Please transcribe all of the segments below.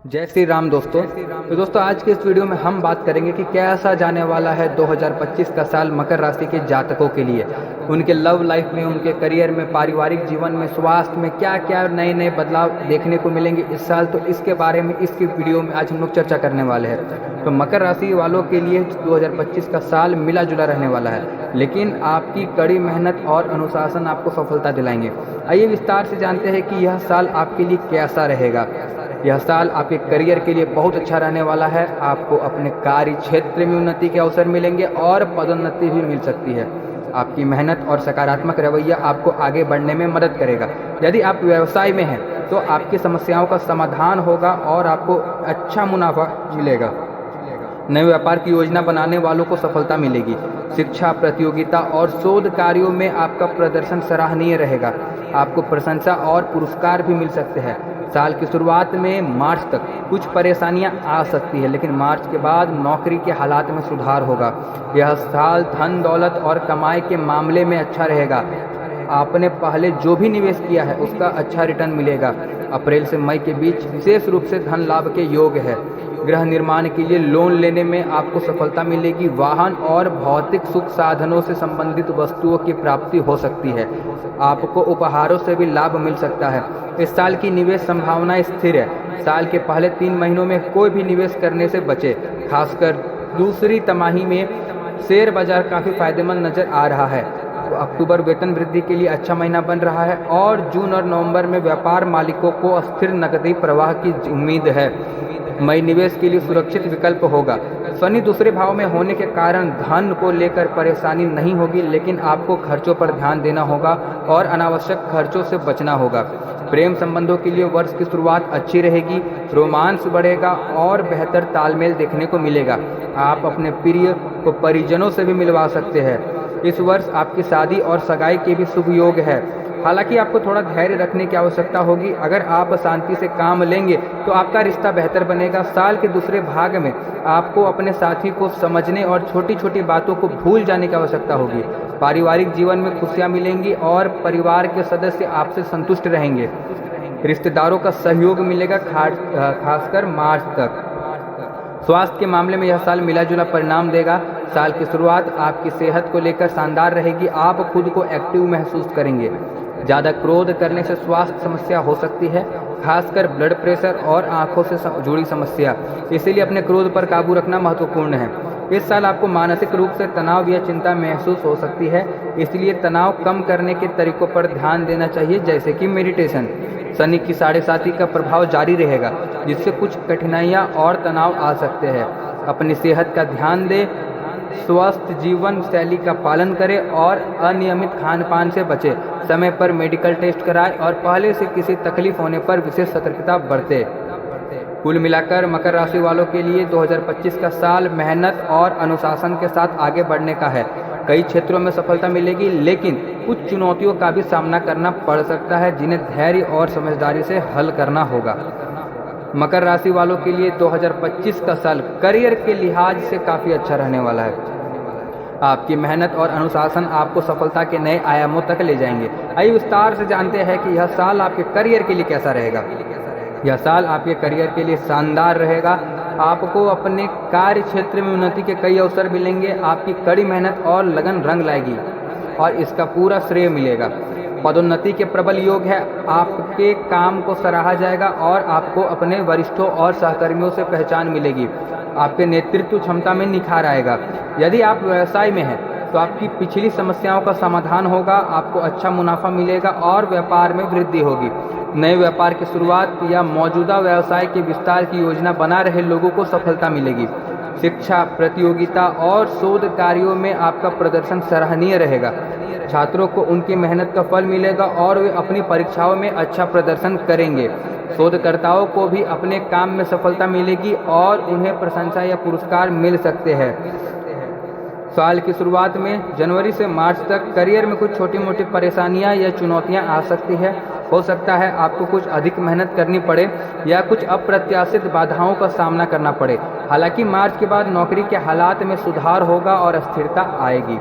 जय श्री राम दोस्तों। तो दोस्तों आज के इस वीडियो में हम बात करेंगे कि कैसा जाने वाला है 2025 का साल मकर राशि के जातकों के लिए। उनके लव लाइफ में, उनके करियर में, पारिवारिक जीवन में, स्वास्थ्य में क्या क्या नए नए बदलाव देखने को मिलेंगे इस साल। तो इसके बारे में इसकी वीडियो में आज हम लोग चर्चा करने वाले हैं। तो मकर राशि वालों के लिए 2025 का साल मिला जुला रहने वाला है, लेकिन आपकी कड़ी मेहनत और अनुशासन आपको सफलता दिलाएंगे। आइए विस्तार से जानते हैं कि यह साल आपके लिए कैसा रहेगा। यह साल आपके करियर के लिए बहुत अच्छा रहने वाला है। आपको अपने कार्य क्षेत्र में उन्नति के अवसर मिलेंगे और पदोन्नति भी मिल सकती है। आपकी मेहनत और सकारात्मक रवैया आपको आगे बढ़ने में मदद करेगा। यदि आप व्यवसाय में हैं तो आपकी समस्याओं का समाधान होगा और आपको अच्छा मुनाफा मिलेगा। नए व्यापार की योजना बनाने वालों को सफलता मिलेगी। शिक्षा, प्रतियोगिता और शोध कार्यों में आपका प्रदर्शन सराहनीय रहेगा। आपको प्रशंसा और पुरस्कार भी मिल सकते हैं। साल की शुरुआत में मार्च तक कुछ परेशानियां आ सकती है, लेकिन मार्च के बाद नौकरी के हालात में सुधार होगा। यह साल धन दौलत और कमाई के मामले में अच्छा रहेगा। आपने पहले जो भी निवेश किया है उसका अच्छा रिटर्न मिलेगा। अप्रैल से मई के बीच विशेष रूप से धन लाभ के योग है। गृह निर्माण के लिए लोन लेने में आपको सफलता मिलेगी। वाहन और भौतिक सुख साधनों से संबंधित वस्तुओं की प्राप्ति हो सकती है। आपको उपहारों से भी लाभ मिल सकता है। इस साल की निवेश संभावना स्थिर है। साल के पहले 3 महीनों में कोई भी निवेश करने से बचे। खासकर दूसरी तिमाही में शेयर बाजार काफ़ी फायदेमंद नजर आ रहा है। तो अक्टूबर वेतन वृद्धि के लिए अच्छा महीना बन रहा है और जून और नवंबर में व्यापार मालिकों को स्थिर नकदी प्रवाह की उम्मीद है। मई निवेश के लिए सुरक्षित विकल्प होगा। शनि दूसरे भाव में होने के कारण धन को लेकर परेशानी नहीं होगी, लेकिन आपको खर्चों पर ध्यान देना होगा और अनावश्यक खर्चों से बचना होगा। प्रेम संबंधों के लिए वर्ष की शुरुआत अच्छी रहेगी। रोमांस बढ़ेगा और बेहतर तालमेल देखने को मिलेगा। आप अपने प्रिय को परिजनों से भी मिलवा सकते हैं। इस वर्ष आपकी शादी और सगाई के भी शुभ योग है। हालांकि आपको थोड़ा धैर्य रखने की आवश्यकता होगी। अगर आप शांति से काम लेंगे तो आपका रिश्ता बेहतर बनेगा। साल के दूसरे भाग में आपको अपने साथी को समझने और छोटी छोटी बातों को भूल जाने की आवश्यकता होगी। पारिवारिक जीवन में खुशियां मिलेंगी और परिवार के सदस्य आपसे संतुष्ट रहेंगे। रिश्तेदारों का सहयोग मिलेगा, खासकर मार्च तक। स्वास्थ्य के मामले में यह साल मिला जुला परिणाम देगा। साल की शुरुआत आपकी सेहत को लेकर शानदार रहेगी। आप खुद को एक्टिव महसूस करेंगे। ज़्यादा क्रोध करने से स्वास्थ्य समस्या हो सकती है, खासकर ब्लड प्रेशर और आंखों से जुड़ी समस्या। इसीलिए अपने क्रोध पर काबू रखना महत्वपूर्ण है। इस साल आपको मानसिक रूप से तनाव या चिंता महसूस हो सकती है, इसलिए तनाव कम करने के तरीकों पर ध्यान देना चाहिए, जैसे कि मेडिटेशन। शनि की 7.5 का प्रभाव जारी रहेगा, जिससे कुछ कठिनाइयां और तनाव आ सकते हैं। अपनी सेहत का ध्यान दें, स्वस्थ जीवन शैली का पालन करें और अनियमित खान पान से बचें। समय पर मेडिकल टेस्ट कराएं और पहले से किसी तकलीफ होने पर विशेष सतर्कता बरतें। कुल मिलाकर मकर राशि वालों के लिए 2025 का साल मेहनत और अनुशासन के साथ आगे बढ़ने का है। कई क्षेत्रों में सफलता मिलेगी, लेकिन कुछ चुनौतियों का भी सामना करना पड़ सकता है, जिन्हें धैर्य और समझदारी से हल करना होगा। मकर राशि वालों के लिए 2025 का साल करियर के लिहाज से काफ़ी अच्छा रहने वाला है। आपकी मेहनत और अनुशासन आपको सफलता के नए आयामों तक ले जाएंगे। आइए विस्तार से जानते हैं कि यह साल आपके करियर के लिए कैसा रहेगा। यह साल आपके करियर के लिए शानदार रहेगा। आपको अपने कार्य क्षेत्र में उन्नति के कई अवसर मिलेंगे। आपकी कड़ी मेहनत और लगन रंग लाएगी और इसका पूरा श्रेय मिलेगा। पदोन्नति के प्रबल योग है। आपके काम को सराहा जाएगा और आपको अपने वरिष्ठों और सहकर्मियों से पहचान मिलेगी। आपके नेतृत्व क्षमता में निखार आएगा। यदि आप व्यवसाय में हैं तो आपकी पिछली समस्याओं का समाधान होगा। आपको अच्छा मुनाफा मिलेगा और व्यापार में वृद्धि होगी। नए व्यापार की शुरुआत या मौजूदा व्यवसाय के विस्तार की योजना बना रहे लोगों को सफलता मिलेगी। शिक्षा, प्रतियोगिता और शोध कार्यों में आपका प्रदर्शन सराहनीय रहेगा। छात्रों को उनकी मेहनत का फल मिलेगा और वे अपनी परीक्षाओं में अच्छा प्रदर्शन करेंगे। शोधकर्ताओं को भी अपने काम में सफलता मिलेगी और उन्हें प्रशंसा या पुरस्कार मिल सकते हैं। साल की शुरुआत में जनवरी से मार्च तक करियर में कुछ छोटी मोटी परेशानियां या चुनौतियां आ सकती है। हो सकता है आपको कुछ अधिक मेहनत करनी पड़े या कुछ अप्रत्याशित बाधाओं का सामना करना पड़े। हालांकि मार्च के बाद नौकरी के हालात में सुधार होगा और स्थिरता आएगी।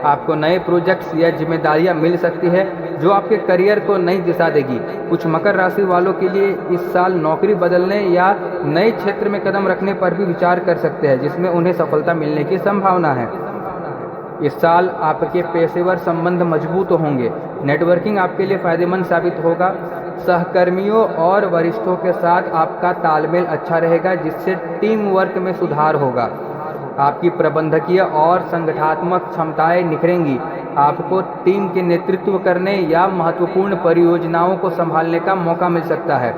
आपको नए प्रोजेक्ट्स या जिम्मेदारियां मिल सकती है जो आपके करियर को नई दिशा देगी। कुछ मकर राशि वालों के लिए इस साल नौकरी बदलने या नए क्षेत्र में कदम रखने पर भी विचार कर सकते हैं, जिसमें उन्हें सफलता मिलने की संभावना है। इस साल आपके पेशेवर संबंध मजबूत होंगे। नेटवर्किंग आपके लिए फायदेमंद साबित होगा। सहकर्मियों और वरिष्ठों के साथ आपका तालमेल अच्छा रहेगा, जिससे टीम वर्क में सुधार होगा। आपकी प्रबंधकीय और संगठनात्मक क्षमताएं निखरेंगी। आपको टीम के नेतृत्व करने या महत्वपूर्ण परियोजनाओं को संभालने का मौका मिल सकता है।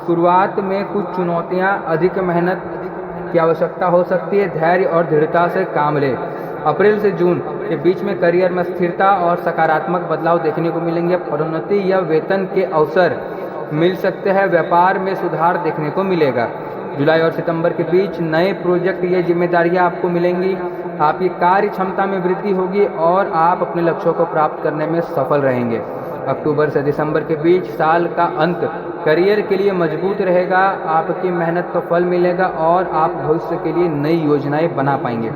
शुरुआत में कुछ चुनौतियां, अधिक मेहनत की आवश्यकता हो सकती है। धैर्य और दृढ़ता से काम लें। अप्रैल से जून के बीच में करियर में स्थिरता और सकारात्मक बदलाव देखने को मिलेंगे। प्रोन्नति या वेतन के अवसर मिल सकते हैं। व्यापार में सुधार देखने को मिलेगा। जुलाई और सितंबर के बीच नए प्रोजेक्ट या जिम्मेदारियां आपको मिलेंगी। आपकी कार्य क्षमता में वृद्धि होगी और आप अपने लक्ष्यों को प्राप्त करने में सफल रहेंगे। अक्टूबर से दिसंबर के बीच साल का अंत करियर के लिए मजबूत रहेगा। आपकी मेहनत का फल मिलेगा और आप भविष्य के लिए नई योजनाएं बना पाएंगे।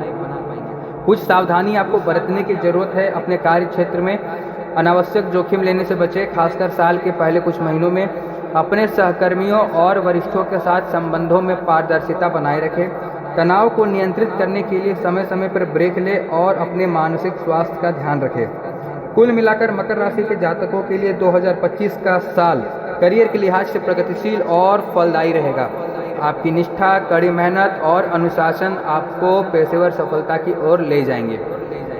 कुछ सावधानी आपको बरतने की जरूरत है। अपने कार्य क्षेत्र में अनावश्यक जोखिम लेने से बचें। खासकर साल के पहले कुछ महीनों में अपने सहकर्मियों और वरिष्ठों के साथ संबंधों में पारदर्शिता बनाए रखें। तनाव को नियंत्रित करने के लिए समय समय पर ब्रेक लें और अपने मानसिक स्वास्थ्य का ध्यान रखें। कुल मिलाकर मकर राशि के जातकों के लिए 2025 का साल करियर के लिहाज से प्रगतिशील और फलदायी रहेगा। आपकी निष्ठा, कड़ी मेहनत और अनुशासन आपको पेशेवर सफलता की ओर ले जाएंगे।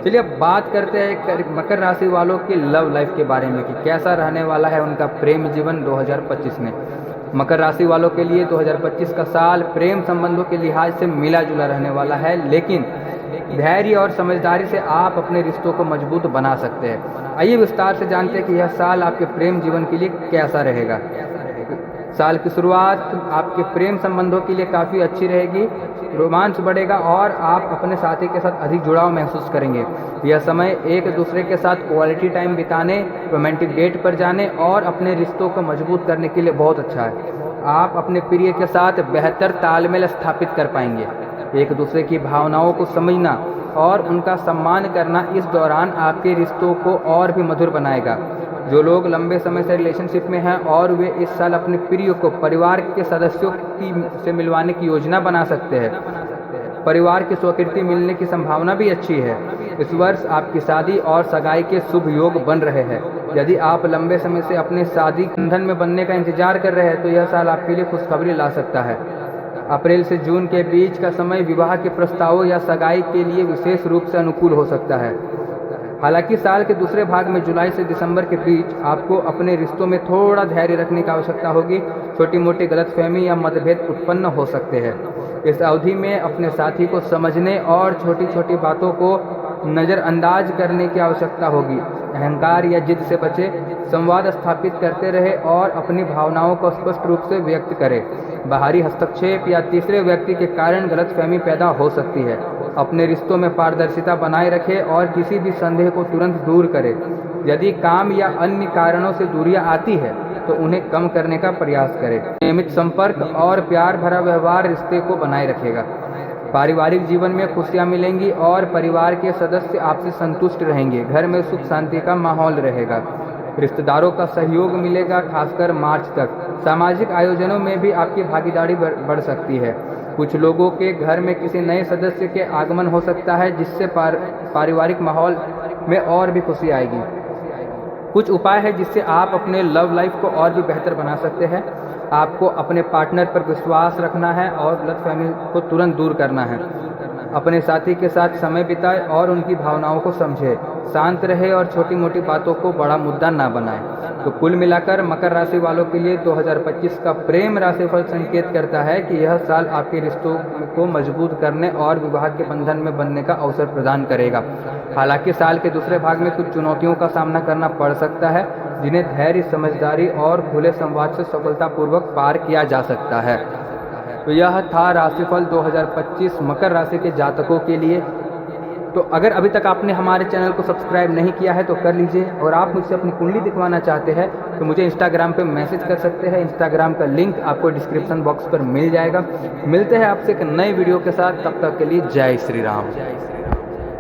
चलिए अब बात करते हैं मकर राशि वालों की लव लाइफ के बारे में कि कैसा रहने वाला है उनका प्रेम जीवन 2025 में। मकर राशि वालों के लिए 2025 का साल प्रेम संबंधों के लिहाज से मिला जुला रहने वाला है, लेकिन धैर्य और समझदारी से आप अपने रिश्तों को मजबूत बना सकते हैं। आइए विस्तार से जानते हैं कि यह साल आपके प्रेम जीवन के लिए कैसा रहेगा। साल की शुरुआत आपके प्रेम संबंधों के लिए काफ़ी अच्छी रहेगी। रोमांच बढ़ेगा और आप अपने साथी के साथ अधिक जुड़ाव महसूस करेंगे। यह समय एक दूसरे के साथ क्वालिटी टाइम बिताने, रोमांटिक डेट पर जाने और अपने रिश्तों को मजबूत करने के लिए बहुत अच्छा है। आप अपने प्रिय के साथ बेहतर तालमेल स्थापित कर पाएंगे। एक दूसरे की भावनाओं को समझना और उनका सम्मान करना इस दौरान आपके रिश्तों को और भी मधुर बनाएगा। जो लोग लंबे समय से रिलेशनशिप में हैं और वे इस साल अपने प्रिय को परिवार के सदस्यों से मिलवाने की योजना बना सकते हैं। परिवार की स्वीकृति मिलने की संभावना भी अच्छी है। इस वर्ष आपकी शादी और सगाई के शुभ योग बन रहे हैं। यदि आप लंबे समय से अपने शादी बंधन में बनने का इंतजार कर रहे हैं तो यह साल आपके लिए खुशखबरी ला सकता है। अप्रैल से जून के बीच का समय विवाह के प्रस्तावों या सगाई के लिए विशेष रूप से अनुकूल हो सकता है। हालांकि साल के दूसरे भाग में जुलाई से दिसंबर के बीच आपको अपने रिश्तों में थोड़ा धैर्य रखने की आवश्यकता होगी। छोटी मोटी गलतफहमी या मतभेद उत्पन्न हो सकते हैं। इस अवधि में अपने साथी को समझने और छोटी छोटी बातों को नज़रअंदाज करने की आवश्यकता होगी। अहंकार या जिद से बचें। संवाद स्थापित करते रहे और अपनी भावनाओं को स्पष्ट रूप से व्यक्त करें। बाहरी हस्तक्षेप या तीसरे व्यक्ति के कारण गलतफहमी पैदा हो सकती है। अपने रिश्तों में पारदर्शिता बनाए रखें और किसी भी संदेह को तुरंत दूर करें। यदि काम या अन्य कारणों से दूरियां आती है तो उन्हें कम करने का प्रयास करें। नियमित संपर्क और प्यार भरा व्यवहार रिश्ते को बनाए रखेगा। पारिवारिक जीवन में खुशियां मिलेंगी और परिवार के सदस्य आपसे संतुष्ट रहेंगे। घर में सुख शांति का माहौल रहेगा। रिश्तेदारों का सहयोग मिलेगा, खासकर मार्च तक। सामाजिक आयोजनों में भी आपकी भागीदारी बढ़ सकती है। कुछ लोगों के घर में किसी नए सदस्य के आगमन हो सकता है, जिससे पारिवारिक माहौल में और भी खुशी आएगी। कुछ उपाय है जिससे आप अपने लव लाइफ को और भी बेहतर बना सकते हैं। आपको अपने पार्टनर पर विश्वास रखना है और गलतफहमी को तुरंत दूर करना है। अपने साथी के साथ समय बिताएं और उनकी भावनाओं को समझें। शांत रहे और छोटी मोटी बातों को बड़ा मुद्दा ना बनाएं। तो कुल मिलाकर मकर राशि वालों के लिए 2025 का प्रेम राशिफल संकेत करता है कि यह साल आपके रिश्तों को मजबूत करने और विवाह के बंधन में बनने का अवसर प्रदान करेगा। हालांकि साल के दूसरे भाग में कुछ चुनौतियों का सामना करना पड़ सकता है, जिन्हें धैर्य, समझदारी और खुले संवाद से सफलतापूर्वक पार किया जा सकता है। तो यह था राशिफल 2025 मकर राशि के जातकों के लिए। तो अगर अभी तक आपने हमारे चैनल को सब्सक्राइब नहीं किया है तो कर लीजिए, और आप मुझसे अपनी कुंडली दिखवाना चाहते हैं तो मुझे इंस्टाग्राम पे मैसेज कर सकते हैं। इंस्टाग्राम का लिंक आपको डिस्क्रिप्शन बॉक्स पर मिल जाएगा। मिलते हैं आपसे एक नए वीडियो के साथ, तब तक के लिए जय श्री राम।